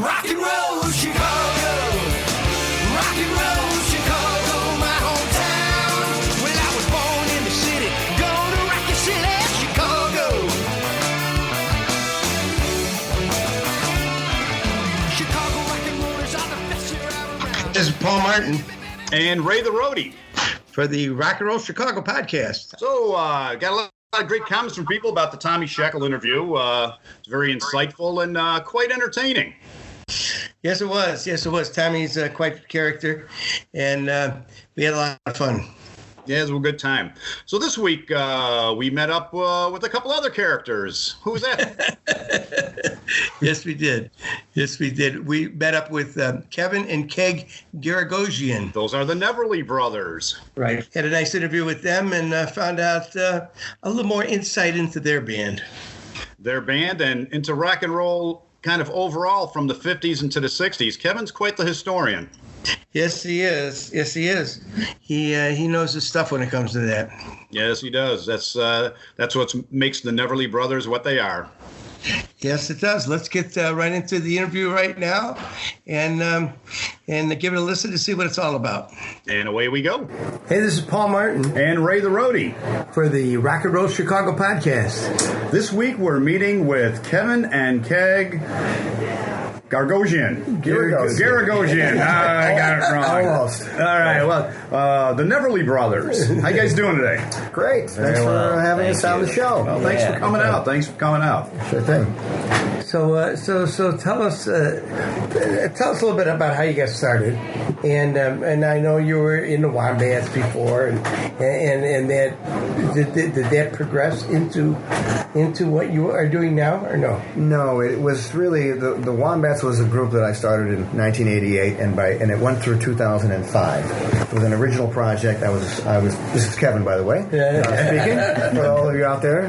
Rock and roll Chicago, rock and roll Chicago, my hometown. Well, I was born in the city, gonna rock the city, Chicago. Chicago rock and rollers are the best here around. This is Paul Martin And Ray the Roadie. for the Rock and Roll Chicago podcast. So, got a lot of great comments from people about the Tommy Shekel interview. It's very insightful and quite entertaining. Yes, it was. Tommy's quite a character, and we had a lot of fun. Yeah, it was a good time. So this week, we met up with a couple other characters. Who's that? Yes, we did. We met up with Kevin and Keg Giragosian. Those are the Neverly Brothers. Right. Had a nice interview with them and found out a little more insight into their band. Their band and into rock and roll kind of overall from the 50s into the 60s. Kevin's quite the historian. Yes, he is. He knows his stuff when it comes to that. Yes, he does. That's what makes the Neverly Brothers what they are. Yes, it does. Let's get right into the interview right now, and give it a listen to see what it's all about. And away we go. Hey, this is Paul Martin And Ray the Roadie. for the Rock and Roll Chicago podcast. This week we're meeting with Kevin and Keg Giragosian. Giragosian. I got it wrong. Almost. All right. Well, the Neverly Brothers. How you guys doing today? Great. Thanks for having us on the show. Well, thanks for coming out. Sure thing. So tell us a little bit about how you got started, and I know you were in the Wombats before, and that did that progress into what you are doing now, or no? No, it was really the Wombats was a group that I started in 1988, and it went through 2005. It was an original project. I was. This is Kevin, by the way. Speaking for all of you out there.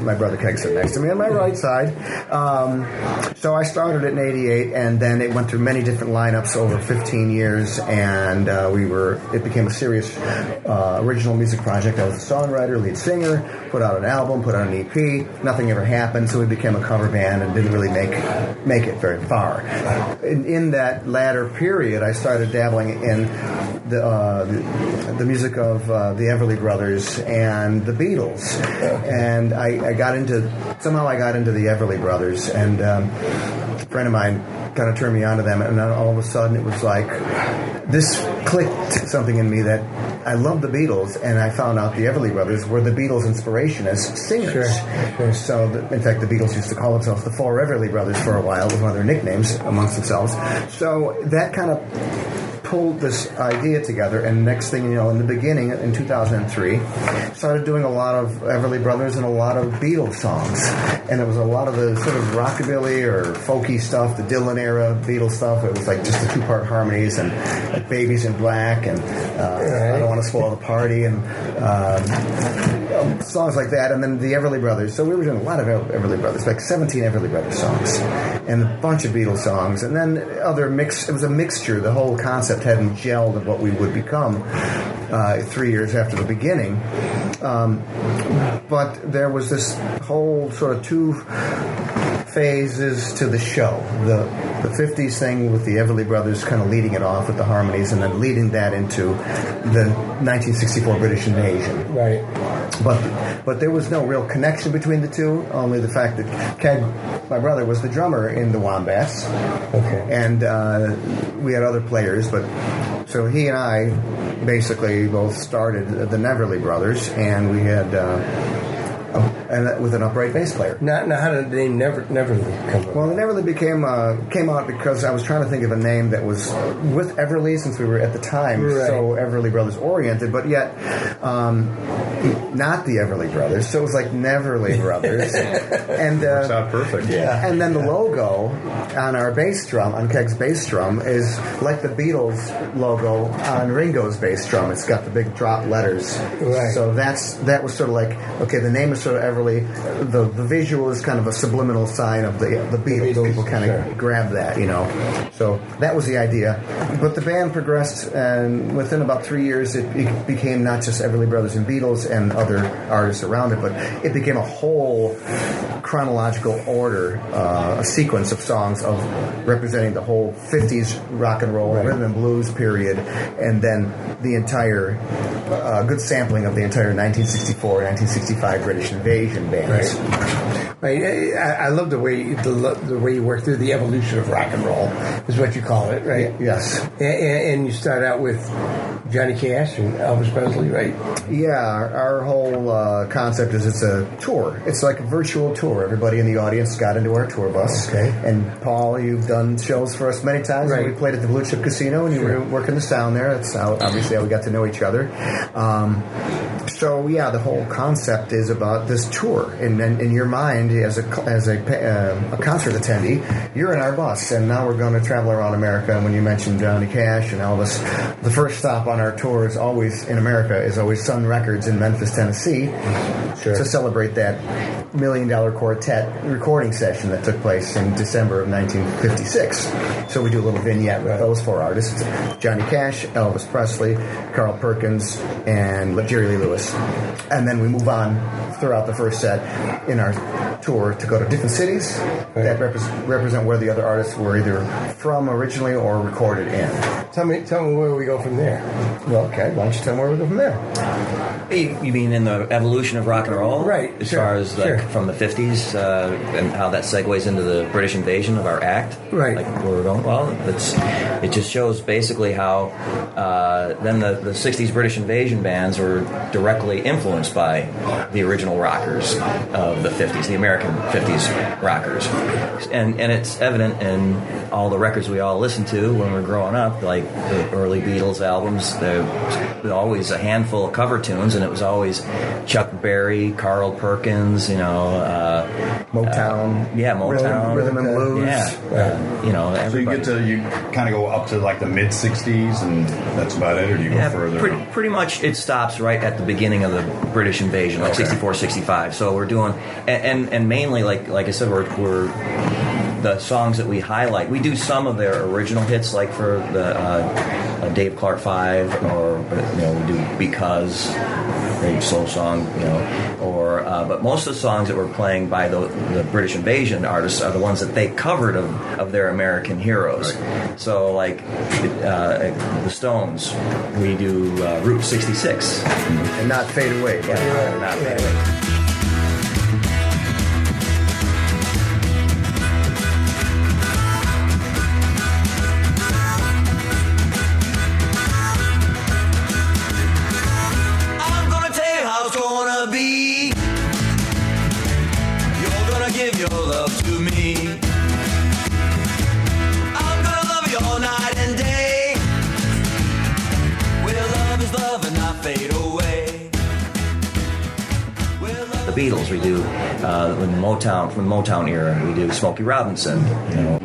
My brother Keg sitting next to me on my right side. So I started it in '88, and then it went through many different lineups over 15 years, and it became a serious original music project. I was a songwriter, lead singer, put out an album, put out an EP. Nothing ever happened, so we became a cover band and didn't really make it very far. In that latter period, I started dabbling in the music of the Everly Brothers and the Beatles, and I got into the Everly Brothers, and a friend of mine kind of turned me on to them, and then all of a sudden it was like this clicked something in me that I loved the Beatles, and I found out the Everly Brothers were the Beatles' inspiration as singers. Sure. So, in fact, the Beatles used to call themselves the Four Everly Brothers for a while. It was one of their nicknames amongst themselves. So that kind of pulled this idea together, and next thing you know, in the beginning, in 2003, started doing a lot of Everly Brothers and a lot of Beatles songs. And it was a lot of the sort of rockabilly or folky stuff, the Dylan era Beatles stuff. It was like just the two-part harmonies and like Babies in Black and I Don't Want to Spoil the Party and songs like that. And then the Everly Brothers. So we were doing a lot of Everly Brothers, like 17 Everly Brothers songs and a bunch of Beatles songs. And then it was a mixture. The whole concept hadn't gelled of what we would become 3 years after the beginning. But there was this whole sort of two phases to the show. The 50s thing with the Everly Brothers kind of leading it off with the harmonies, and then leading that into the 1964 British invasion. Right. But there was no real connection between the two, only the fact that Keg, my brother, was the drummer in the Wombats. Okay. And we had other players, but so he and I basically both started the Neverly Brothers, and we had with an upright bass player. Now how did the name Neverly come up? Well, the Neverly came out because I was trying to think of a name that was with Everly, since we were at the time so Everly Brothers oriented, but yet not the Everly Brothers. So it was like Neverly Brothers, and Works out perfect. Yeah. And then the logo on our bass drum, on Keg's bass drum, is like the Beatles logo on Ringo's bass drum. It's got the big drop letters. Right. So that was sort of like, okay, the name is sort of heavily. The visual is kind of a subliminal sign of the Beatles. People kind of grab that, So that was the idea. But the band progressed, and within about 3 years, it became not just Everly Brothers and Beatles and other artists around it, but it became a whole chronological order, a sequence of songs of representing the whole 50s rock and roll, rhythm and blues period, and then the entire good sampling of the entire 1964, 1965 British Invasion bands. Right. I love the way you work through the evolution of rock and roll, is what you call it, right? Yes. And you start out with Johnny Cash and Elvis Presley, right? Yeah, our whole concept is it's a tour. It's like a virtual tour. Everybody in the audience got into our tour bus. Okay. And Paul, you've done shows for us many times. Right. We played at the Blue Chip Casino, and you were working the sound there. That's obviously how we got to know each other. So yeah, the whole concept is about this tour, and then in your mind, as a concert attendee, you're in our bus, and now we're going to travel around America. And when you mentioned Johnny Cash and Elvis, the first stop on our tour is always in America, is always Sun Records in Memphis, Tennessee, to celebrate that $1 Million Quartet recording session that took place in December of 1956. So we do a little vignette with those four artists: Johnny Cash, Elvis Presley, Carl Perkins, and Jerry Lee Lewis. And then we move on throughout the first set in our tour to go to different cities that represent where the other artists were either from originally or recorded in. Tell me where we go from there. Well, okay, why don't you tell me where we go from there? You mean in the evolution of rock and roll? Right. As far as from the 50s and how that segues into the British invasion of our act? Right. Like where we're going? Well, it just shows basically how then the 60s British invasion bands were directly influenced by the original rockers of the 50s, the American 50s rockers. And it's evident in all the records we all listened to when we were growing up, like the early Beatles albums. There was always a handful of cover tunes, and it was always Chuck Berry, Carl Perkins, Motown. Motown. Rhythm and blues. Yeah. So you kind of go up to like the mid 60s, and that's about it, or do you go further? Pretty much it stops right at the beginning of the British invasion, like 64, 65. So we're doing, and mainly, like I said, we're the songs that we highlight. We do some of their original hits, like for the Dave Clark 5, or we do Because, great soul song, but most of the songs that we're playing by the British Invasion artists are the ones that they covered of their American heroes. Right. So like the Stones, we do Route 66, and not Fade Away. Not Fade Away. The Beatles, we do from the Motown era, we do Smokey Robinson.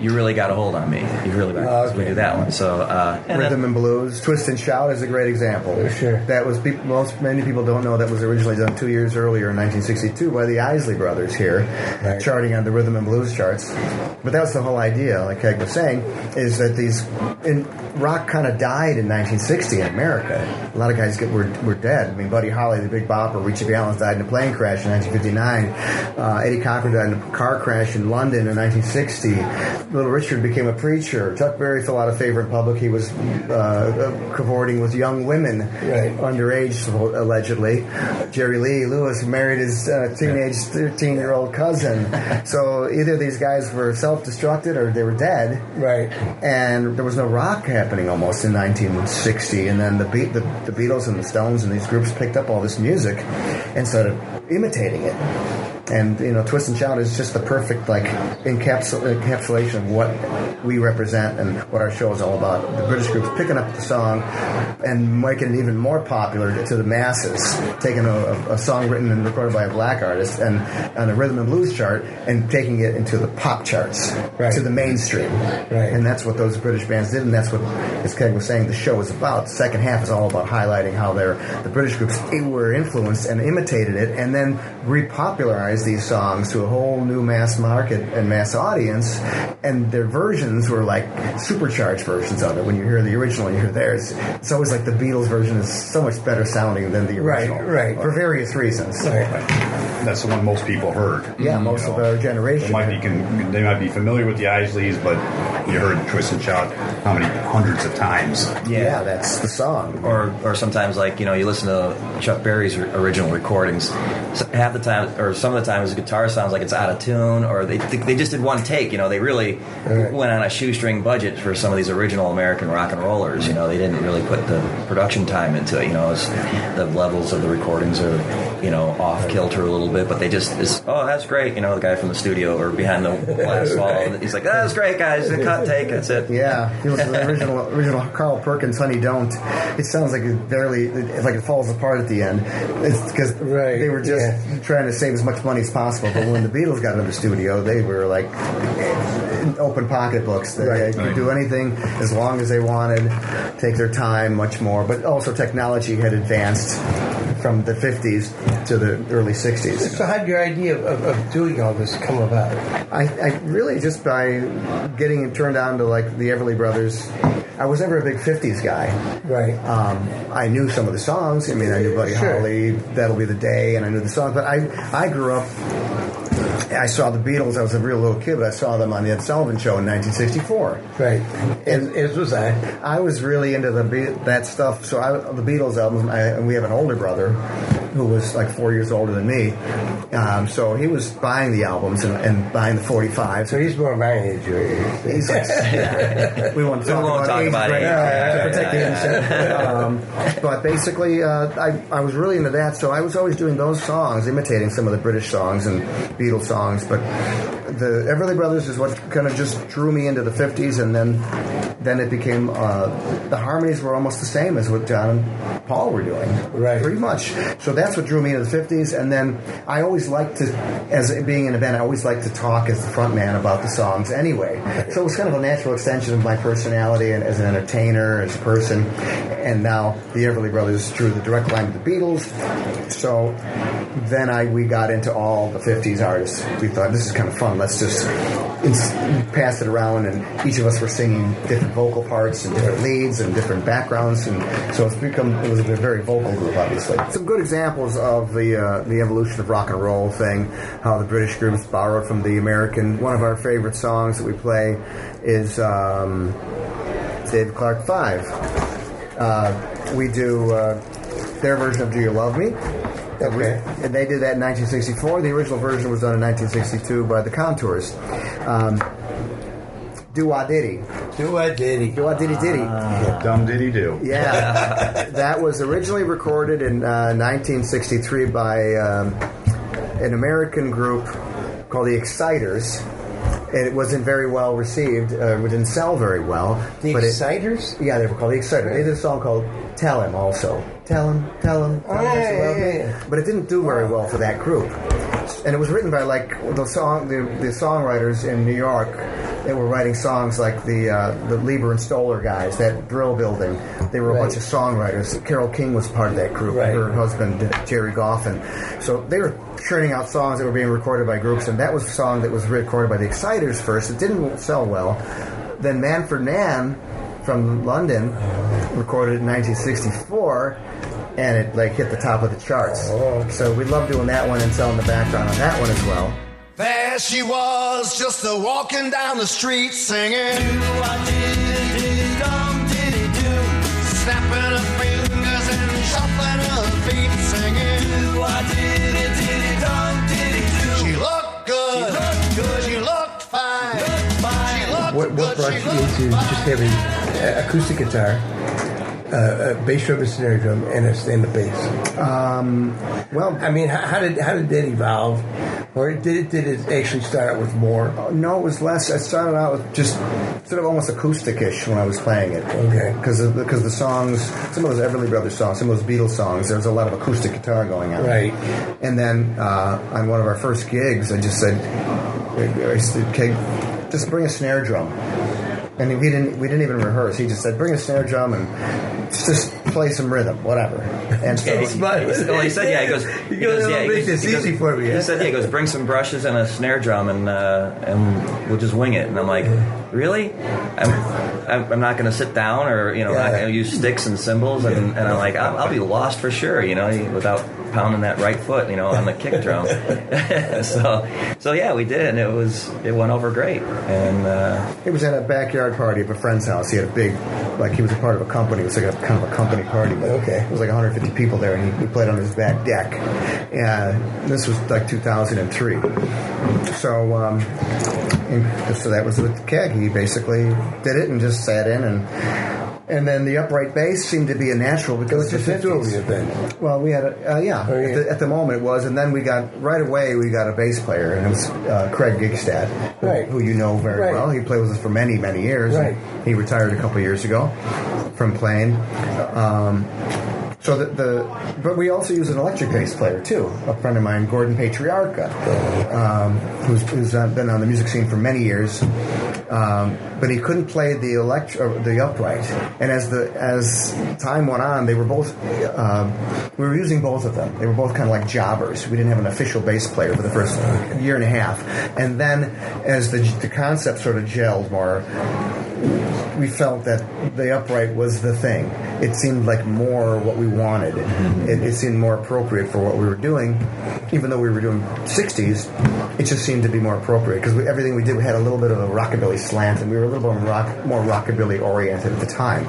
You really got a hold on me. You really got we do that one. So Rhythm and Blues, Twist and Shout is a great example. Sure. That was many people don't know that was originally done 2 years earlier in 1962 by the Isley Brothers here, charting on the Rhythm and Blues charts. But that was the whole idea, like Keg was saying, is that rock kind of died in 1960 in America. A lot of guys were dead. I mean, Buddy Holly, the Big Bopper, Richie Valens died in a plane crash in 1959. Eddie Cochran died in a car crash in London in 1960. Little Richard became a preacher. Chuck Berry fell out of favor in public. He was cavorting with young women, underage, allegedly. Jerry Lee Lewis married his teenage 13-year-old cousin. So either these guys were self-destructed or they were dead. Right. And there was no rock happening almost in 1960. And then the Beatles and the Stones and these groups picked up all this music and started imitating it. And Twist and Shout is just the perfect encapsulation of what we represent and what our show is all about. The British group's picking up the song and making it even more popular to the masses, taking a song written and recorded by a black artist and on the rhythm and blues chart and taking it into the pop charts, to the mainstream. Right. And that's what those British bands did, and that's what, as Keg was saying, the show is about. The second half is all about highlighting how the British groups were influenced and imitated it and then repopularized these songs to a whole new mass market and mass audience, and their versions were like supercharged versions of it. When you hear the original and you hear theirs, it's always like the Beatles version is so much better sounding than the original. Right. For various reasons. That's the one most people heard. Yeah, most of our generation. They might be familiar with the Isleys, but you heard Twist and Shout how many hundreds of times. Yeah, that's the song. Or sometimes, you listen to Chuck Berry's original recordings. Half the time, or some of the time, his guitar sounds like it's out of tune, or they just did one take. They really went on a shoestring budget for some of these original American rock and rollers. They didn't really put the production time into it. The levels of the recordings are, off kilter a little bit, but they just, that's great. The guy from the studio or behind the glass wall, he's like, that's great, guys. The cut take, that's it. Yeah, he was the original Carl Perkins, Honey Don't. It sounds like it falls apart at the end. It's because they were just trying to save as much money as possible. But when the Beatles got into the studio, they were like open pocketbooks. They could do anything as long as they wanted, take their time much more. But also technology had advanced from the 50s to the early 60s. So how did your idea of doing all this come about? I really just by getting turned on to the Everly Brothers. I was never a big 50s guy. Right. I knew some of the songs. I knew Buddy Holly, That'll Be the Day, and I knew the songs. But I grew up, I saw the Beatles. I was a real little kid, but I saw them on the Ed Sullivan Show in 1964. Right. And as was I. I was really into that stuff. So the Beatles albums, and we have an older brother who was 4 years older than me. So he was buying the albums and buying the 45s. So he's more my age. He's we won't talk about age to protect the innocent. But basically, I was really into that. So I was always doing those songs, imitating some of the British songs and Beatles songs. But the Everly Brothers is what kind of just drew me into the 50s, and then it became the harmonies were almost the same as what John and Paul were doing, pretty much. So that's what drew me into the 50s. And then I always liked to, as being in a band, I always liked to talk as the front man about the songs anyway. So it was kind of a natural extension of my personality and as an entertainer, as a person. And now the Everly Brothers drew the direct line with the Beatles. So then we got into all the 50s artists. We thought, this is kind of fun. Let's just pass it around, and each of us were singing different vocal parts and different leads and different backgrounds, and so it was a very vocal group, obviously. Some good examples of the evolution of rock and roll thing, how the British groups borrowed from the American. One of our favorite songs that we play is David Clark 5. We do their version of Do You Love Me? Okay. And they did that in 1964. The original version was done in 1962 by the Contours. Do-Wah-Diddy. Do-Wah-Diddy. Do-Wah-Diddy-Diddy. Dum Diddy Do. Yeah. That was originally recorded in 1963 by an American group called the Exciters. And it wasn't very well received. It didn't sell very well. The Exciters? Yeah, they were called the Exciters. They did a song called Tell Him also. Tell him. But it didn't do very well for that group. And it was written by the songwriters in New York. They were writing songs like the Lieber and Stoller guys, that drill building. They were a bunch of songwriters. Carole King was part of that group. Her husband, Jerry Goffin. So they were churning out songs that were being recorded by groups, and that was a song that was recorded by the Exciters first. It didn't sell well. Then Manfred Mann from London recorded it in 1964, and it hit the top of the charts. So we love doing that one and selling the background on that one as well. There she was, just walking down the street singing do-a-diddy-dum-diddy-do, snapping her fingers and shuffling her feet singing do-a-diddy-diddy-dum-diddy-do. She looked good, she looked fine, What brought you into just having acoustic guitar, a bass drum, a snare drum, and a bass? Well, I mean, how did that evolve? Or did it actually start out with more? No, it was less. I started out with just sort of almost acoustic-ish when I was playing it. Okay. Because the songs, some of those Everly Brothers songs, some of those Beatles songs, there was a lot of acoustic guitar going on. Right. And then on one of our first gigs, I said, "Keg, just bring a snare drum." And we didn't even rehearse. He just said, "Bring a snare drum and just play some rhythm, whatever." And so he said, yeah. He goes, make this easy for me. He said, yeah. He goes, bring some brushes and a snare drum, and we'll just wing it. And I'm like, really? I'm not going to sit down, or not going to use sticks and cymbals, and I'm like, I'll be lost for sure, without pounding that right foot, on the kick drum. so yeah, we did, and it went over great. And it was at a backyard party of a friend's house. He had a big, he was a part of a company. It was like a kind of a company party. But it was like 150 people there, and we played on his back deck. This was like 2003. So that was with Keg. He basically did it and just sat in, and then the upright bass seemed to be a natural because it was just the two of you then. Well, we had at the moment it was, and then we got a bass player, and it was Craig Gigstad, who you know very well. He played with us for many, many years. Right. He retired a couple of years ago from playing. But we also use an electric bass player too. A friend of mine, Gordon Patriarca, who's been on the music scene for many years, but he couldn't play the upright. And as time went on, they were both. We were using both of them. They were both kind of like jobbers. We didn't have an official bass player for the first year and a half, and then as the concept sort of gelled more, we felt that the upright was the thing. It seemed like more what we wanted. It seemed more appropriate for what we were doing. Even though we were doing 60s, it just seemed to be more appropriate because everything we did had a little bit of a rockabilly slant, and we were a little bit more rockabilly oriented at the time.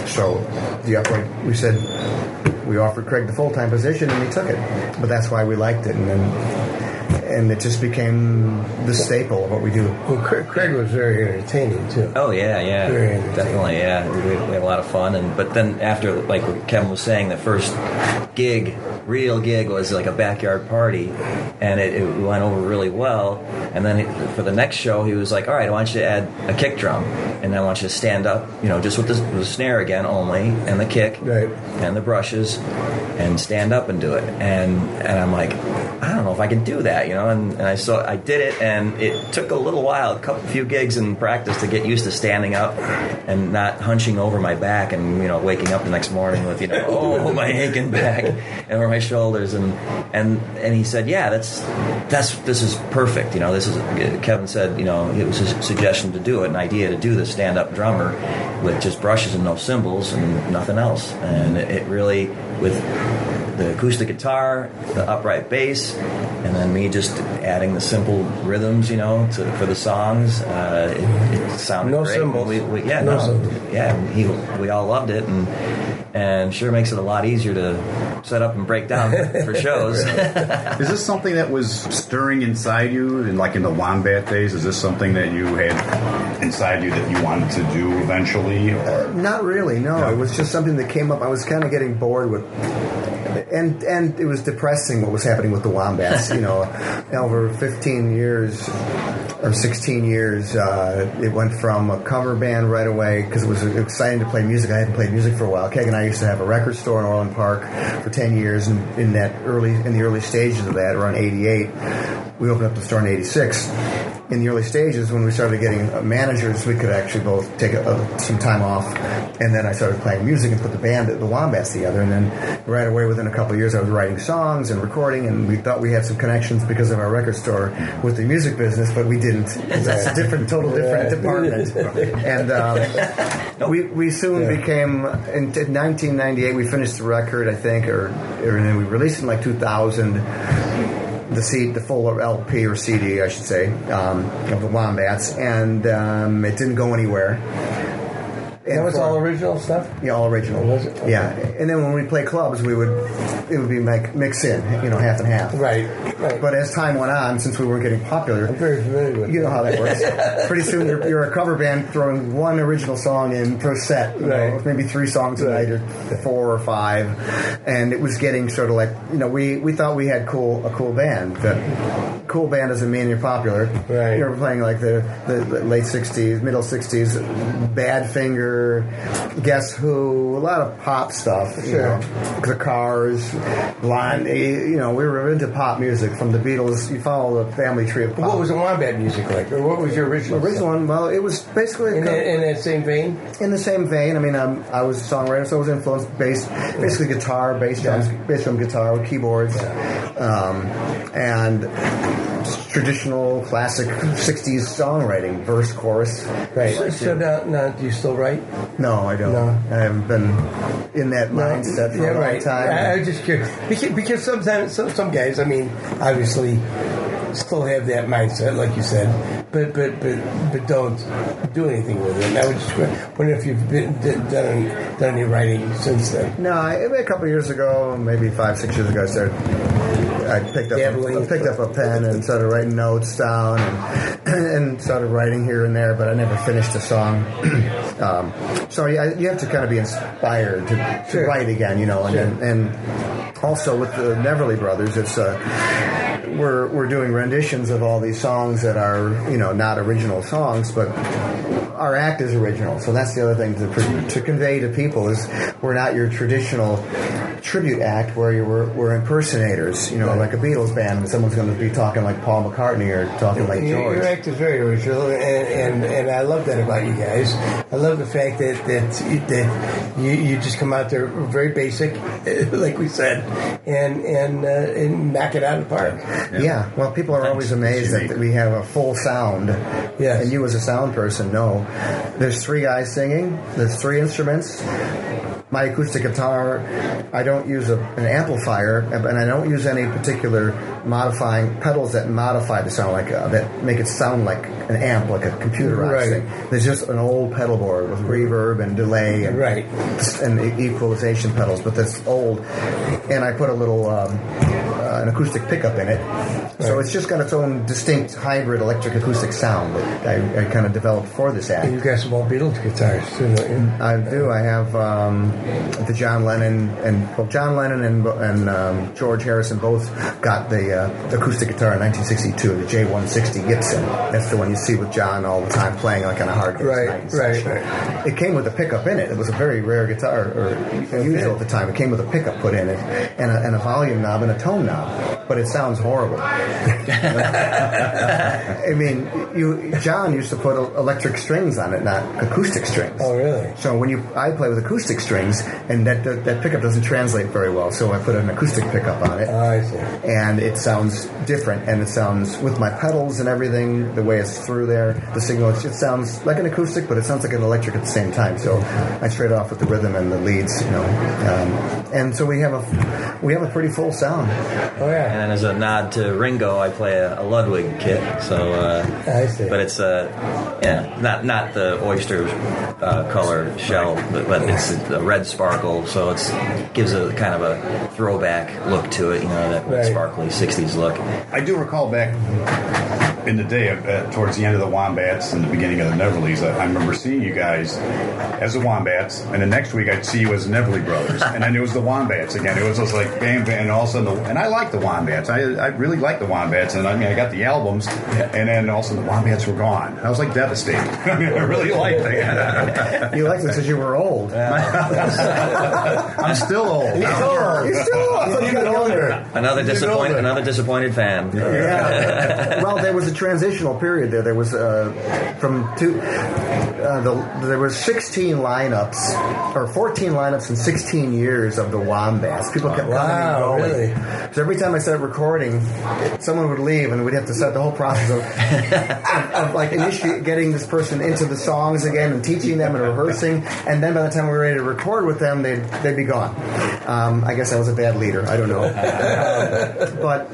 So the upright, we offered Craig the full-time position, and he took it. But that's why we liked it, and it just became the staple of what we do. Well, Craig was very entertaining too. Oh yeah, definitely, yeah. We had a lot of fun, but then after, like what Kevin was saying, the first real gig was like a backyard party, and it went over really well. And then for the next show, he was like, "All right, I want you to add a kick drum, and I want you to stand up, just with the snare again only, and the kick, and the brushes, and stand up and do it." And I'm like, I don't know if I can do that, And I did it, and it took a little while, a few gigs in practice to get used to standing up and not hunching over my back, and waking up the next morning with my aching back and over my shoulders, and he said, yeah, this is perfect, this is, Kevin said, it was his suggestion to do it, an idea to do the stand-up drummer with just brushes and no cymbals and nothing else, and it really, with the acoustic guitar, the upright bass, and then me just adding the simple rhythms, for the songs. It sounded no great. Cymbals. No cymbals. Yeah, we all loved it, and sure makes it a lot easier to set up and break down for shows. Is this something that was stirring inside you, like in the Wombat days? Is this something that you had inside you that you wanted to do eventually? Or? Not really, no. It was just something that came up. I was kind of getting bored with. And it was depressing what was happening with the Wombats. Over 15 years or 16 years, it went from a cover band right away because it was exciting to play music. I hadn't played music for a while. Keg and I used to have a record store in Orland Park for 10 years, and in the early stages of that, around 88, we opened up the store in 86. In the early stages, when we started getting managers, we could actually both take some time off, and then I started playing music and put the Wombats together, and then right away, within a couple of years, I was writing songs and recording, and we thought we had some connections because of our record store with the music business, but we didn't. It's a total different department. And we soon became, in 1998, we finished the record, I think, or then we released it in like 2000, the full LP or CD, I should say, of the Wombats, and it didn't go anywhere. And that was all original stuff? Yeah, all original. Was it? Okay. Yeah, and then when we play clubs, it would be like mix in, half and half. Right. But as time went on, since we weren't getting popular, I'm very familiar with you know how that works. Pretty soon you're a cover band throwing one original song in per set, maybe 3 songs a night or 4 or 5, and it was getting sort of like we thought we had a cool band, cool band doesn't mean you're popular. Right. You're playing like the late 60s, middle 60s, Badfinger, Guess Who, a lot of pop stuff. Sure. You know, the Cars, Blondie. You know, we were into pop music from the Beatles. You follow the family tree of pop. What was the Wombat music like? Or what was your original one? Well, it was basically in that same vein? In the same vein. I mean, I was a songwriter, so I was influenced basically guitar, bass drum guitar with keyboards, and traditional classic 60s songwriting, verse, chorus. Right. So now, do you still write? No, I don't. No. I haven't been in that mindset for a long time. I was just curious. Because sometimes, some guys, I mean, obviously still have that mindset, like you said, but don't do anything with it. And I was just wondering if you've done any writing since then. No, a couple of years ago, maybe 5-6 years ago, I picked up a pen and started writing notes down and started writing here and there, but I never finished a song. So you have to kind of be inspired to write again, you know. And also with the Neverly Brothers, it's we're doing renditions of all these songs that are, you know, not original songs, but our act is original. So that's the other thing to convey to people is we're not your traditional tribute act where we're impersonators, you know, like a Beatles band, and someone's going to be talking like Paul McCartney or talking like George. Your act is very original, and I love that about you guys. I love the fact that you just come out there very basic, like we said, and knock it out of the park. Yeah. Well, people are always amazed that we have a full sound. Yes. And you as a sound person know. There's 3 guys singing. There's 3 instruments. My acoustic guitar, I don't use an amplifier, and I don't use any particular modifying pedals that modify the sound, like that make it sound like an amp, like a computerized thing. There's just an old pedal board with reverb and delay and equalization pedals, but that's old. And I put a little an acoustic pickup in it. So it's just got its own distinct hybrid electric acoustic sound that I kind of developed for this act. And you got some old Beatles guitars too, don't you? I do. I have the John Lennon and George Harrison both got the acoustic guitar in 1962, the J160 Gibson. That's the one you see with John all the time playing like on a hard bass. Right. It came with a pickup in it. It was a very rare guitar, or unusual at the time. It came with a pickup put in it and a volume knob and a tone knob, but it sounds horrible. I mean, John used to put electric strings on it, not acoustic strings. Oh, really? So I play with acoustic strings, and that pickup doesn't translate very well. So I put an acoustic pickup on it. Oh, I see. And it sounds different, and it sounds with my pedals and everything, the way it's through there, the signal. It sounds like an acoustic, but it sounds like an electric at the same time. So I trade off with the rhythm and the leads, you know. And so we have a pretty full sound. Oh yeah. And as a nod to Ringo, I play a Ludwig kit. So I see. But it's not the oyster color shell, but it's a red sparkle. So it gives a kind of a throwback look to it. You know, that sparkly '60s look. I do recall back in the day, towards the end of the Wombats and the beginning of the Neverlys, I remember seeing you guys as the Wombats, and the next week I'd see you as the Neverly Brothers, and then it was the Wombats again. It was just like bam, bam, and all of a sudden, and I like the Wombats. I really like the Wombats, and I mean, I got the albums, and then all of a sudden the Wombats were gone. I was like devastated. I mean, I really liked that. You liked it because you were old. I'm still old. You're still old. You got older. Another disappointed fan. Yeah. Well, there was a transitional period there. There was there were 16 lineups, or 14 lineups in 16 years of the Wombats. People kept coming and going. Really? So every time I started recording, someone would leave, and we'd have to start the whole process of like getting this person into the songs again and teaching them and rehearsing. And then by the time we were ready to record with them, they'd be gone. I guess I was a bad leader. I don't know. But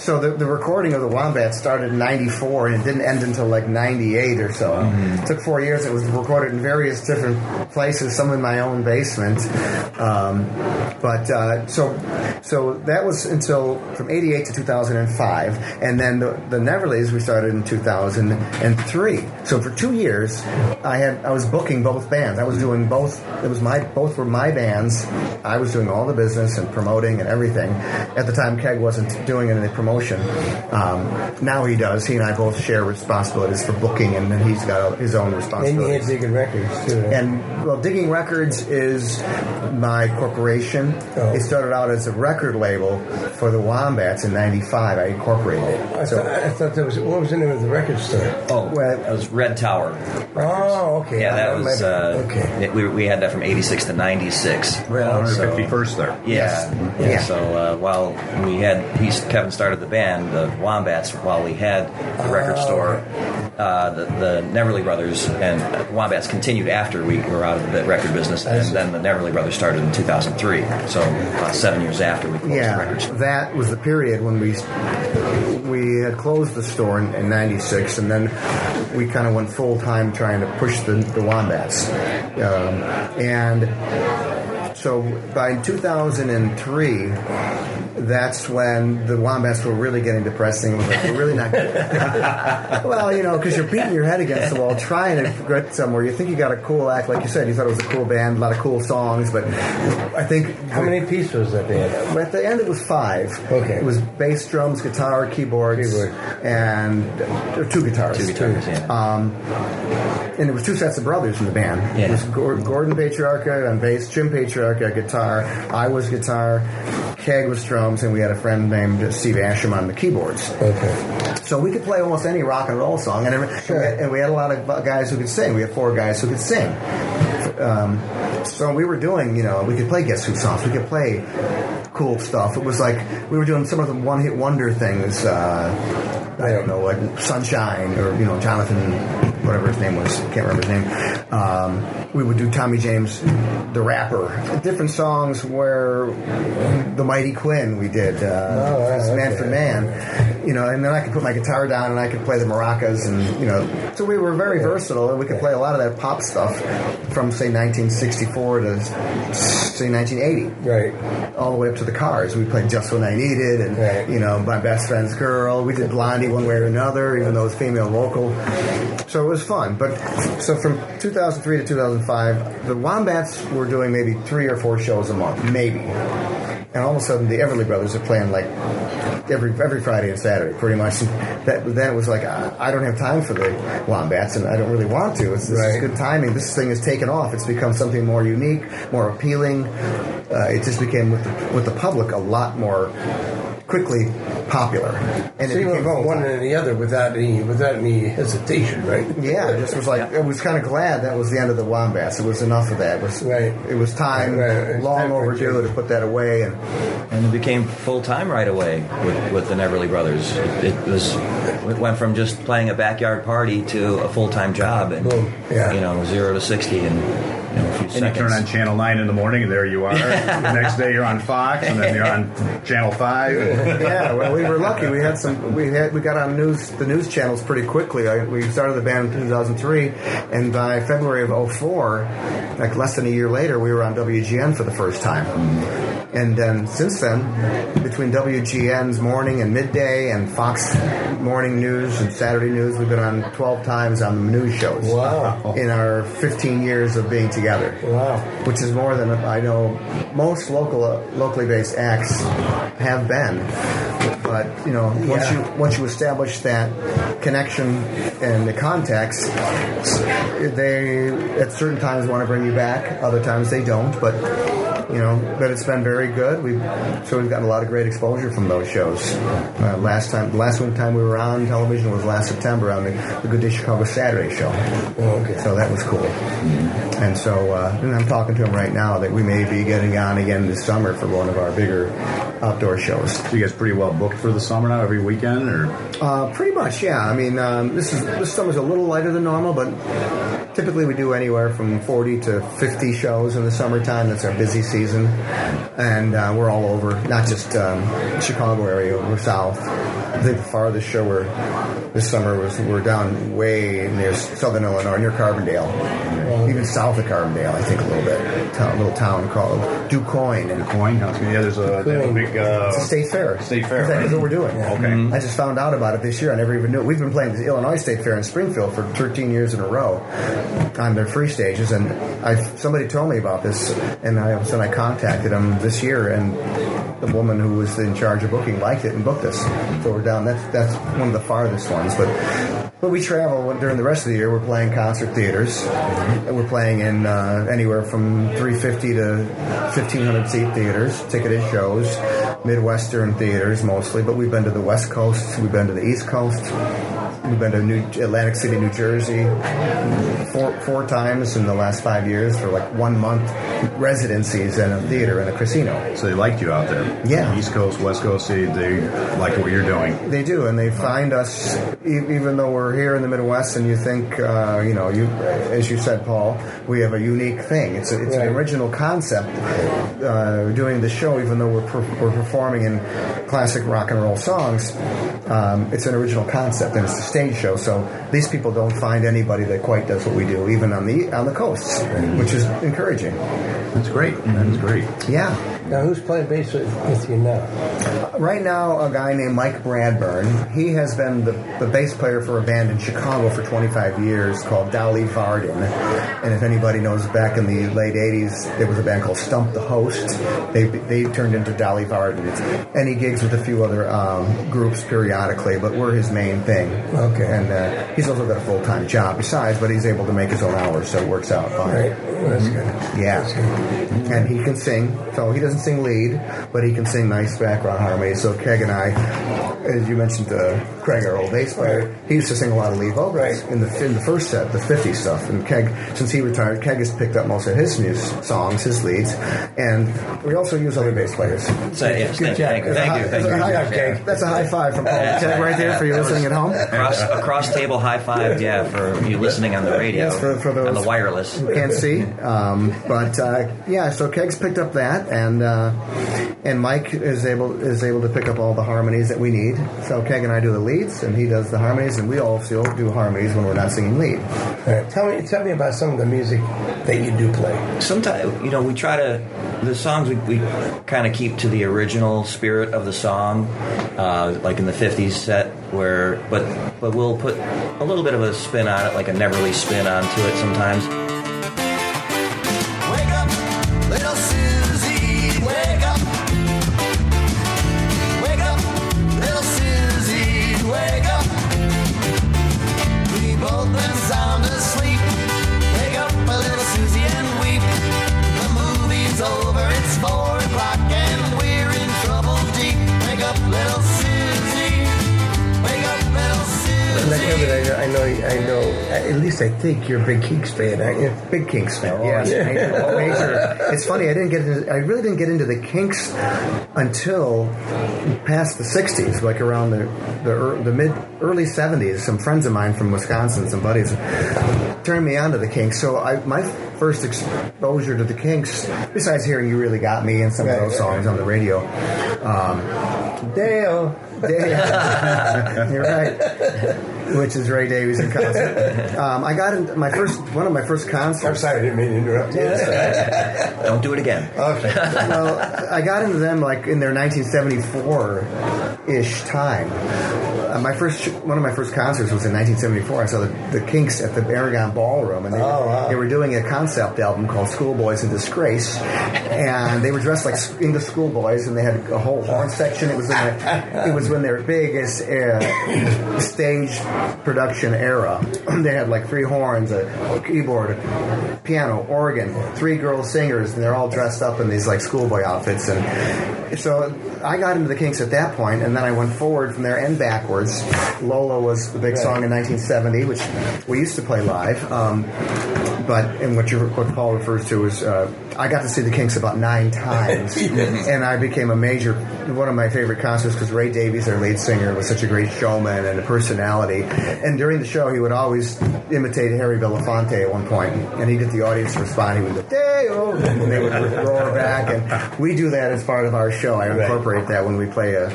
so the recording of the Wombats started in '94. '84, and it didn't end until like '98 or so. It took 4 years. It was recorded in various different places, some in my own basement. So that was until from '88 to 2005, and then the Neverleys we started in 2003. So for 2 years, I was booking both bands. I was doing both. Both were my bands. I was doing all the business and promoting and everything. At the time, Keg wasn't doing any promotion. Now he does. He and I both share responsibilities for booking, and then he's got his own responsibilities. And he had Digging Records too. Right? And Digging Records is my corporation. Oh. It started out as a record label for the Wombats in '95. I incorporated it. I thought that was, what was the name of the record store? Oh, that was Red Tower. Oh, okay. Yeah, that was okay. We had that from '86 to '96. Well, 151st there. Yeah. Yeah. So while Kevin started the band, the Wombats, while we had the record store, the Neverly Brothers and Wombats continued after we were out of the record business, and then the Neverly Brothers started in 2003. So about 7 years after we closed the record store. That was the period when we had closed the store in '96, and then we kind of went full time trying to push the Wombats, and so by 2003, that's when the Wombats were really getting depressing. It was like, we're really not good. Well, because you're beating your head against the wall trying to get somewhere. You think you got a cool act, like you said. You thought it was a cool band, a lot of cool songs, but I think... How many pieces was that band? At the end, it was 5. Okay. It was bass, drums, guitar, keyboards, and 2 guitars. 2 guitars, yeah. And there was 2 sets of brothers in the band. Yeah. It was Gordon Patriarca on bass, Jim Patriarca on guitar, I was guitar, Keg was drums, and we had a friend named Steve Asham on the keyboards. Okay. So we could play almost any rock and roll song, and we had a lot of guys who could sing. We had 4 guys who could sing. So we were doing, we could play Guess Who songs. We could play cool stuff. It was like we were doing some of the one-hit wonder things. I don't know, like Sunshine or Jonathan, whatever his name was. Can't remember his name. We would do Tommy James, the rapper. Different songs where the Mighty Quinn we did. Man for Man. And then I could put my guitar down and I could play the maracas, and so we were very versatile, and we could play a lot of that pop stuff from say 1964 to say 1980, right, all the way up to the Cars. We played Just When I Needed, and My Best Friend's Girl. We did Blondie one way or another, even though it was female vocal. So it was fun. But so from 2003 to 2005, the Wombats were doing maybe 3 or 4 shows a month, maybe. And all of a sudden, the Everly Brothers are playing like every Friday and Saturday, pretty much. Then it was like, I don't have time for the Wombats, and I don't really want to. This is good timing. This thing has taken off. It's become something more unique, more appealing. It just became with the public a lot more quickly popular. And so you went from one to the other without any hesitation, right? Yeah, it just was like, I was kind of glad that was the end of the Wombats. It was enough of that. It was time, long overdue to put that away. And it became full-time right away with the Neverly Brothers. It went from just playing a backyard party to a full-time job, and 0 to 60 in a few seconds. You turn on Channel 9 in the morning, and there you are. The next day you're on Fox, and then you're on Channel 5. Yeah, well, we were lucky. We got on the news channels pretty quickly. We started the band in 2003, and by February of 2004, like less than a year later, we were on WGN for the first time. And then since then, between WGN's morning and midday and Fox morning news and Saturday news, we've been on 12 times on the news shows. Wow. In our 15 years of being together. Wow. Which is more than I know most locally based acts have been. But once you establish that connection and the context, they at certain times want to bring you back, other times they don't. But it's been very good. We've gotten a lot of great exposure from those shows. Last time we were on television was last September on the Good Day Chicago Saturday show. Oh, okay. So that was cool. And so, and I'm talking to him right now that we may be getting on again this summer for one of our bigger outdoor shows. So you guys pretty well booked for the summer now, every weekend, or? Pretty much, yeah. I mean, this summer's a little lighter than normal, but typically we do anywhere from 40 to 50 shows in the summertime. That's our busy season, and we're all over, not just Chicago area. We're south. I think the farthest show this summer we're down way near Southern Illinois, near Carbondale, even south of Carbondale, I think a little bit. A little town called DuQuoin. Yeah, there's a big it's a state fair. State fair. That's what we're doing. Okay. I just found out about it this year. I never even knew. We've been playing the Illinois State Fair in Springfield for 13 years in a row on their free stages, and somebody told me about this, and I contacted them this year, and the woman who was in charge of booking liked it and booked us. So we're down. That's one of the farthest ones, but we travel during the rest of the year. We're playing concert theaters, and we're playing in anywhere from 350 to 1,500 seat theaters, ticketed shows, Midwestern theaters mostly. But we've been to the West Coast, we've been to the East Coast, we've been to Atlantic City, New Jersey, four times in the last 5 years for like 1 month residencies in a theater in a casino. So they liked you out there. Yeah. East Coast, West Coast, they like what you're doing. They do, and they find us, even though we're here in the Midwest, and you think, as you said, Paul, we have a unique thing. It's an original concept. Doing the show, even though we're performing in classic rock and roll songs, it's an original concept, and it's a stage show. So these people don't find anybody that quite does what we do, even on the coasts, which is encouraging. That's great. That is great. Yeah. Now, who's playing bass with you now? Right now, a guy named Mike Bradburn. He has been the bass player for a band in Chicago for 25 years called Dolly Varden. And if anybody knows, back in the late 80s, there was a band called Stump the Host. They turned into Dolly Varden. And he gigs with a few other groups periodically, but we're his main thing. Okay. And he's also got a full-time job besides, but he's able to make his own hours, so it works out fine. Right. That's good. Yeah. That's good. And he can sing, so he doesn't sing lead, but he can sing nice background harmonies. So Keg and I, as you mentioned, Craig, our old bass player, he used to sing a lot of lead vocals in the first set, the 50s stuff. And Keg, since he retired, Keg has picked up most of his songs, his leads, and we also use other bass players. So, yes, thank you. That's a high five from Paul Keg right there for you listening at home. Across table high five, for you listening on the radio, yes, for those on the wireless. who can't see. So Keg's picked up that, and Mike is able to pick up all the harmonies that we need. So Keg and I do the leads, and he does the harmonies, and we also do harmonies when we're not singing lead. Right. Tell me about some of the music that you do play. Sometimes, we try to, the songs we kind of keep to the original spirit of the song, like in the 50s set, but we'll put a little bit of a spin on it, like a Neverly spin onto it sometimes. Wake up, little Susie, wake up. Wake up, little Susie, wake up. We both been sound asleep. Wake up, little Susie, and weep. The movie's over, it's 4 o'clock, and we're in trouble deep. Wake up, little Susie. Wake up, little Susie. I know. At least I think you're a big Kinks fan, aren't you? Big Kinks fan, yes. Major. It's funny. I really didn't get into the Kinks until past the '60s, like around the early '70s. Some friends of mine from Wisconsin, some buddies, turned me on to the Kinks. So my first exposure to the Kinks, besides hearing "You Really Got Me" and some of those songs on the radio, Dale. You're right. Which is Ray Davies in concert. I got into one of my first concerts. I'm sorry, I didn't mean to interrupt you. Don't do it again. Okay. Well, I got into them like in their 1974-ish time. One of my first concerts was in 1974. I saw the Kinks at the Aragon Ballroom, and they were doing a concept album called Schoolboys in Disgrace, and they were dressed like English schoolboys, and they had a whole horn section. It was when their biggest stage production era. They had like 3 horns, a keyboard, a piano, organ, 3 girl singers, and they're all dressed up in these like schoolboy outfits. And so I got into the Kinks at that point, and then I went forward from there and backwards. Lola was the big song in 1970, which we used to play live. But what Paul refers to is I got to see the Kinks about 9 times, and I became one of my favorite concerts because Ray Davies, their lead singer, was such a great showman and a personality. And during the show, he would always imitate Harry Belafonte at one point, and he'd get the audience to respond. He would go, "Day-o," and they would roar back. And we do that as part of our show. I incorporate that when we play a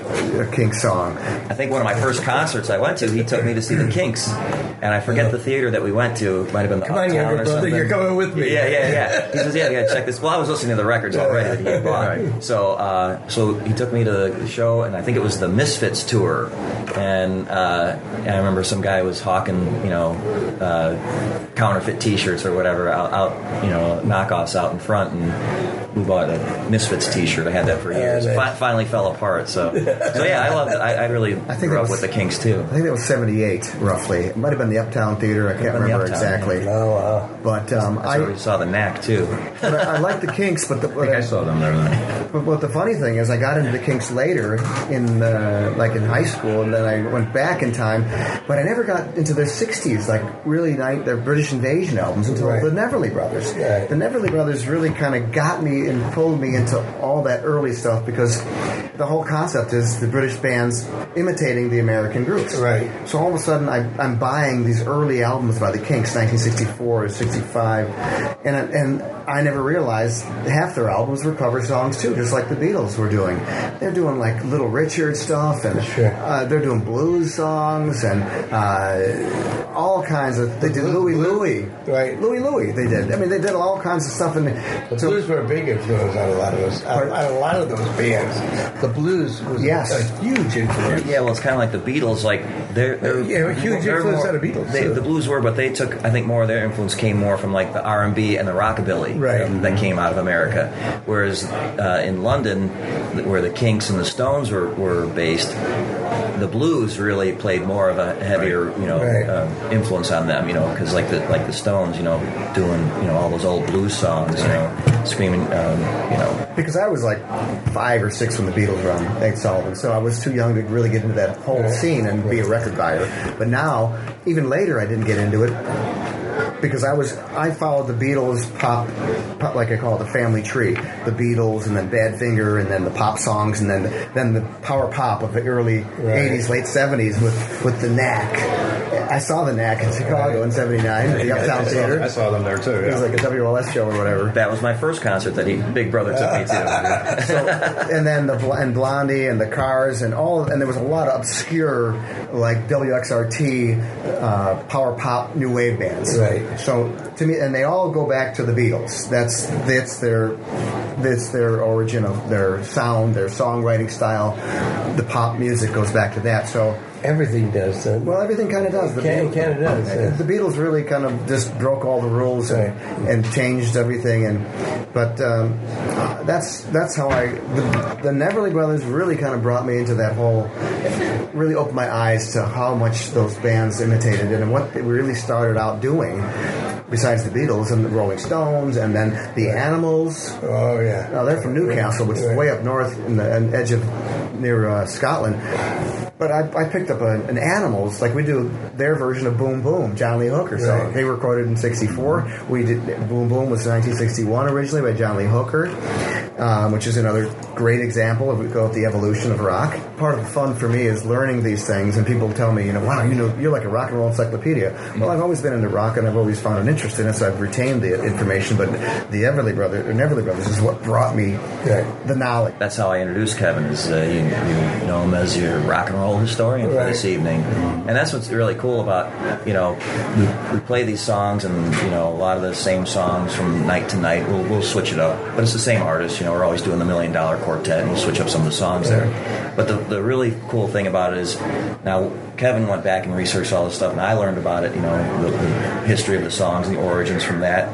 Kinks song. I think one of my first concerts I went to, he took me to see the Kinks, and I forget the theater that we went to. It might have been the Come on, Uptown younger or brother, something. you're coming with me. Yeah. He says, "Yeah, check this." Well, I was listening to the records already that he had bought. Right. So he took me to the show, and I think it was the Misfits tour, and I remember some guy was hawking, counterfeit T-shirts or whatever out, knockoffs out in front, and we bought a Misfits T-shirt. I had that for years. Finally fell apart. So yeah, I loved it. I really grew up with the Kinks too. I think that was 78, roughly. It might have been the Uptown Theater. I can't remember exactly. Oh, wow. But That's where we saw the Knack too. but I like the Kinks, but I think I saw them there then. But what the funny thing is, I got into the Kinks later in high school, and then I went back in time, but I never got into their 60s, like really their British Invasion albums until the Neverly Brothers. Right. The Neverly Brothers really kind of got me and pulled me into all that early stuff, because the whole concept is the British bands imitating the American groups. Right. So all of a sudden, I'm buying these early albums by the Kinks, 1964 or 65, and I never realized half their albums were cover songs too, just like the Beatles were doing. They're doing like Little Richard stuff, and they're doing blues songs, and all kinds of. They did Louie Louie, Right. Louie. They did. I mean, they did all kinds of stuff. And The blues were a big influence on a lot of those. On a lot of those bands, the blues was a huge influence. Yeah, well, it's kind of like the Beatles. Like they're a huge influence on the Beatles. The Blues were, but they took. I think more of their influence came more from like the R&B and the rockabilly that came out of America. Whereas in London, where the Kinks and the Stones were based, the blues really played more of a heavier, influence on them. Because like the Stones, doing all those old blues songs, screaming, Because I was like 5 or 6 when the Beatles were on Ed Sullivan, so I was too young to really get into that whole scene and be a record buyer. But now, even later, I didn't get into it because I followed the Beatles pop, like I call it, the family tree. The Beatles, and then Badfinger, and then the pop songs, and then the power pop of the early 80s, late 70s with the Knack. I saw the Knack in Chicago in '79 at the Uptown Theater. I saw them there too. It was like a WLS show or whatever. That was my first concert that Big Brother took me to. So, and then and Blondie and the Cars and there was a lot of obscure like WXRT power pop new wave bands. Right. So to me, and they all go back to the Beatles. That's their origin of their sound, their songwriting style. The pop music goes back to that. So everything does. Well, everything kind of does. Kind of does. The Beatles really kind of just broke all the rules and changed everything. But that's how the Neverly Brothers really kind of brought me into that whole. Really opened my eyes to how much those bands imitated it and what they really started out doing. Besides the Beatles and the Rolling Stones, and then the Animals. Oh yeah. Now they're from Newcastle, which is way up north in the edge of near Scotland. But I picked up an Animals, like we do their version of Boom Boom, John Lee Hooker song. Right. They were recorded in '64. We did Boom Boom was 1961 originally by John Lee Hooker, which is another great example of the evolution of rock. Part of the fun for me is learning these things, and people tell me, wow, you're like a rock and roll encyclopedia. Well, I've always been into rock, and I've always found an interest in it, so I've retained the information. But the Neverly Brothers is what brought me the knowledge. That's how I introduced Kevin. Is you know him as your rock and roll historian for this evening, and that's what's really cool about we play these songs, and a lot of the same songs from night to night. We'll switch it up, but it's the same artist. We're always doing the $1 Million Quartet, and we'll switch up some of the songs there. But the really cool thing about it is now Kevin went back and researched all this stuff, and I learned about it. The history of the songs and the origins from that.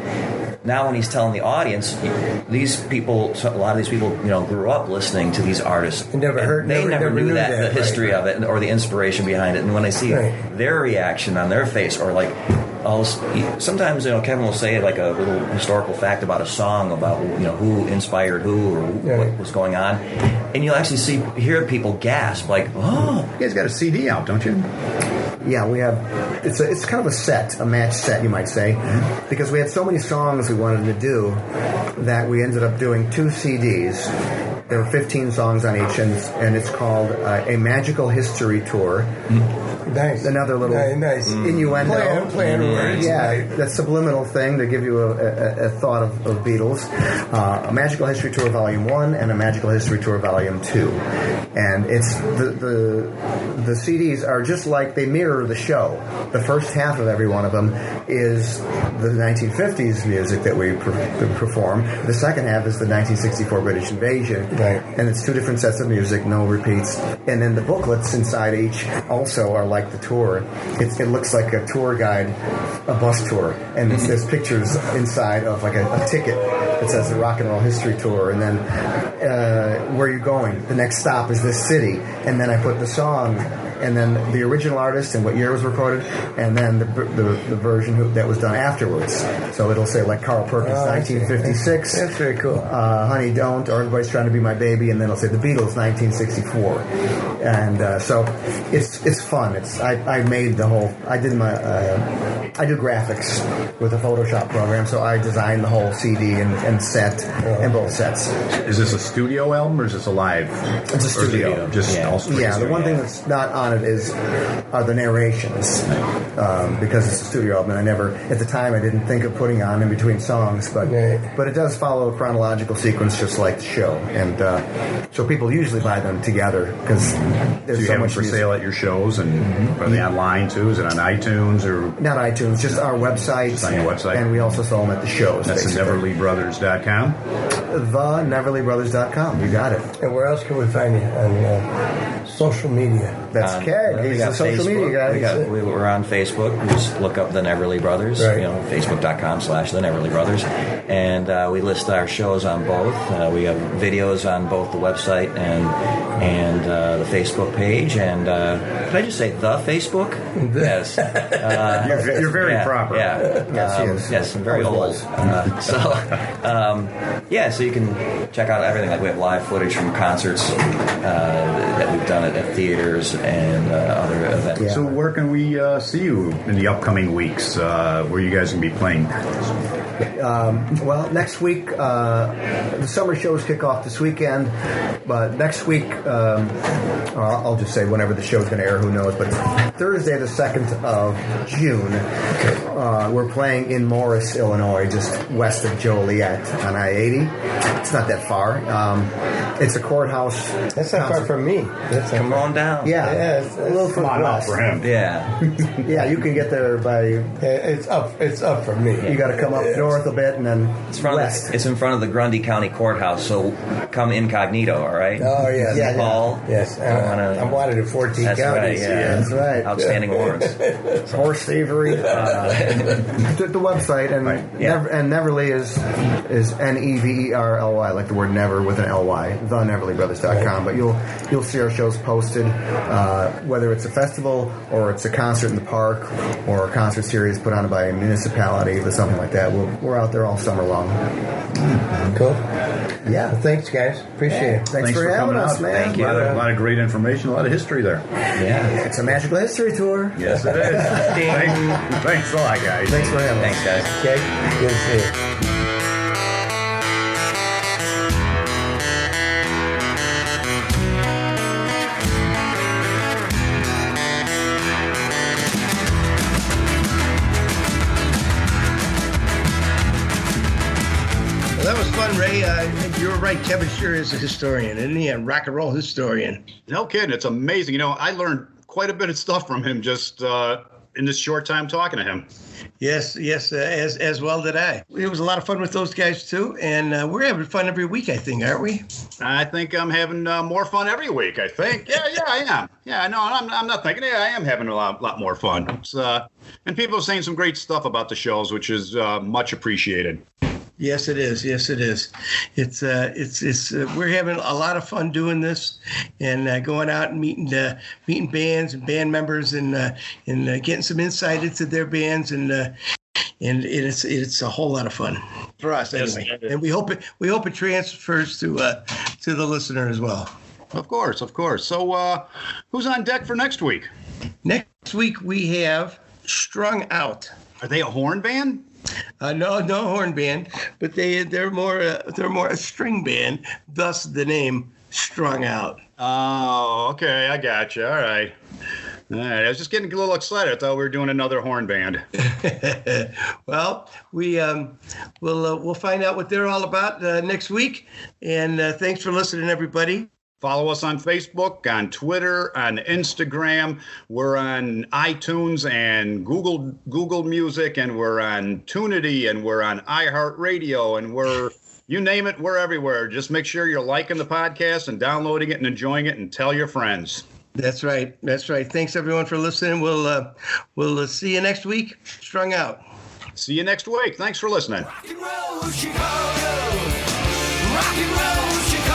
Now, when he's telling the audience, a lot of these people, grew up listening to these artists. They never knew the history of it or the inspiration behind it. And when I see their reaction on their face, or like, sometimes Kevin will say like a little historical fact about a song, about who inspired who or what was going on, and you'll actually hear people gasp like, "Oh, you guys got a CD out, don't you?" Yeah, we have. It's kind of a match set, you might say, because we had so many songs we wanted to do that we ended up doing 2 CDs. There were 15 songs on each, and it's called A Magical History Tour. Nice. Another little nice innuendo. Play on words. Yeah, Right. that subliminal thing to give you a thought of Beatles. A Magical History Tour Volume 1 and a Magical History Tour Volume 2. And it's the CDs are just like they mirror the show. The first half of every one of them is the 1950s music that we perform. The second half is the 1964 British Invasion. Right. And it's two different sets of music, no repeats. And then the booklets inside each also are like the tour. It looks like a tour guide, a bus tour. And there's pictures inside of like a ticket that says the Rock and Roll History Tour. And then where you're going. The next stop is this city. And then I put the song and then the original artist and what year it was recorded, and then the version that was done afterwards. So it'll say like Carl Perkins, 1956. That's very cool. Honey Don't, or Everybody's Trying to Be My Baby, and then it'll say the Beatles, 1964. And so it's fun. I made the whole. I do graphics with a Photoshop program, so I designed the whole CD and set and both sets. Is this a studio album or is this a live? It's a studio. All straight Yeah, the studio. one thing that's not on it are the narrations, because it's a studio album. And at the time, I didn't think of putting on in between songs, but it does follow a chronological sequence just like the show, and so people usually buy them together because there's Do you so have them much for music. sale at your shows, and are they online too? Is it on iTunes or? Not iTunes, just our website. Just on your website. And we also sell them at the shows. That's NeverlyBrothers.com. TheNeverlyBrothers.com. You got it. And where else can we find you on social media? That's Keg. We He's got the social Facebook. media guy. We're on Facebook. We just look up the Neverly Brothers. Right. Facebook.com/the Neverly Brothers, and we list our shows on both. We have videos on both the website and the Facebook page. And did I just say the Facebook? Yes. You're very proper. Yeah. Yes, he is. Yes, I'm very old. Always was. So you can check out everything. Like we have live footage from concerts that we've done at theaters and other events. Yeah. So where can we see you in the upcoming weeks? Where you guys can be playing? Well, next week, the summer shows kick off this weekend, but next week, I'll just say whenever the show's going to air, who knows, but Thursday the 2nd of June, we're playing in Morris, Illinois, just west of Joliet on I-80. It's not that far. It's a courthouse. That's not far from me. Come on down. Yeah, it's a little Come on up west. for him. Yeah. Yeah, you can get there by, It's up from me. you got to come up north a bit and then west. It's in front of the Grundy County Courthouse, so come incognito, all right? Oh yes, Yeah, Paul. yes. I'm wanted in 14 That's right, counties. yeah. That's right. Outstanding warrants. Horse thievery. The website and yeah. and Neverly is Neverly, like the word never with an ly. TheNeverlyBrothers.com. But you'll see our shows posted, whether it's a festival or it's a concert in the park or a concert series put on by a municipality or something like that. We're out there all summer long. Cool. Yeah. Well, thanks, guys. Appreciate it. Thanks for having coming us, out. man. Thank you. A lot of great information, a lot of history there. Yeah. It's a magical history tour. Yes, it is. Thanks a lot, guys. Thanks for having us. Thanks, guys. Okay. Good to see you. Well, that was fun, Ray. You were right. Kevin sure is a historian, isn't he? A rock and roll historian. No kidding. It's amazing. You know, I learned quite a bit of stuff from him just in this short time talking to him. Yes, as well did I. It was a lot of fun with those guys, too. And we're having fun every week, I think, aren't we? I think I'm having more fun every week, I think. Yeah, I am. Yeah, no, I'm not thinking. Yeah, I am having a lot more fun. It's, and people are saying some great stuff about the shows, which is much appreciated. Yes, it is. Yes, it is. It's we're having a lot of fun doing this and going out and meeting bands and band members and getting some insight into their bands and it's a whole lot of fun for us anyway. Yes, and we hope it transfers to the listener as well. Of course. So, who's on deck for next week? Next week we have Strung Out. Are they a horn band? No horn band, but they're more a string band. Thus the name Strung Out. Oh, okay. I got you. All right. All right, I was just getting a little excited. I thought we were doing another horn band. Well, we'll find out what they're all about next week. And thanks for listening, everybody. Follow us on Facebook, on Twitter, on Instagram. We're on iTunes and Google Music, and we're on Tunity, and we're on iHeartRadio, and we're, you name it, we're everywhere. Just make sure you're liking the podcast and downloading it and enjoying it, and tell your friends. That's right. Thanks, everyone, for listening. We'll see you next week. Strung out. See you next week. Thanks for listening. Rock and roll, Chicago. Rock and roll, Chicago.